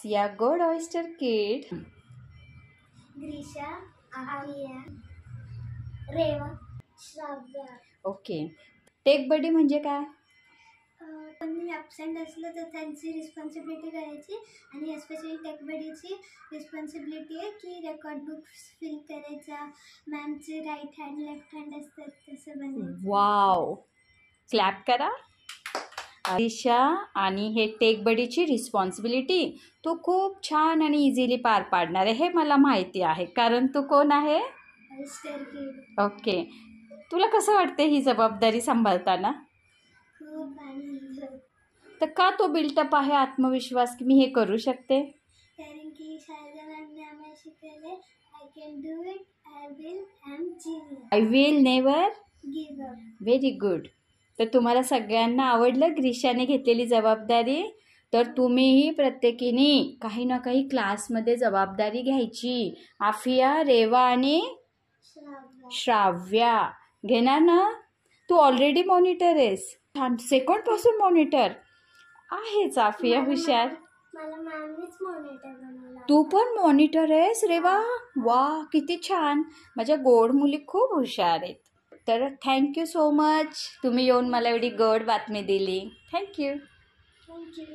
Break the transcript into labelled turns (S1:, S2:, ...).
S1: आसिया गोड ऑयस्टर किड,
S2: Greesha, Arya, Reva, Shravya.
S1: Okay. Tech buddy म्हणजे काय?
S2: कोणी ॲबसेंट असलं तर त्यांची रिस्पॉन्सिबिलिटी करायची आणि एस्पेशली टेक बडीची रिस्पॉन्सिबिलिटी आहे की रेकॉर्ड बुक्स फिल करायचा, मॅमचे राईट हँड लेफ्ट हँड असतात तसं बनायचं.
S1: वाव, क्लॅप करा. आदिशा आणि हे टेक बडीची रिस्पॉन्सिबिलिटी तू खूप छान आणि इझिली पार पाडणार आहे हे मला माहिती आहे, कारण तू कोण आहे?
S2: ऑयस्टर किड.
S1: ओके. तुला कसं वाटते ही जबाबदारी सांभाळताना?
S2: खूप आनंद.
S1: तर का तो बिल्टअप आहे आत्मविश्वास की मी हे करू शकते?
S2: कारण की शारदा मॅमने आम्हाला शिकवले I can do it, I will, I am genius,
S1: I will never
S2: give up.
S1: Very good. तर तुम्हाला सगळ्यांना आवडलं ग्रीशाने घेतलेली जबाबदारी? तर तुम्हीही प्रत्येकीने काही ना काही क्लासमध्ये जबाबदारी घ्यायची. आफिया, रेवा आणि श्राव्या घेणार ना? तू ऑलरेडी मॉनिटर आहेस. छान, सेकंडपासून मॉनिटर आहेच. आफिया हुशार.
S2: मला मॅमनेच मॉनिटर बनवलं.
S1: तू पण मॉनिटर आहेस रेवा? वा, किती छान. माझ्या गोड मुली खूप हुशार आहेत. तर थँक्यू सो मच, तुम्ही येऊन मला एवढी गोड बातमी दिली. थँक्यू.
S2: थँक्यू.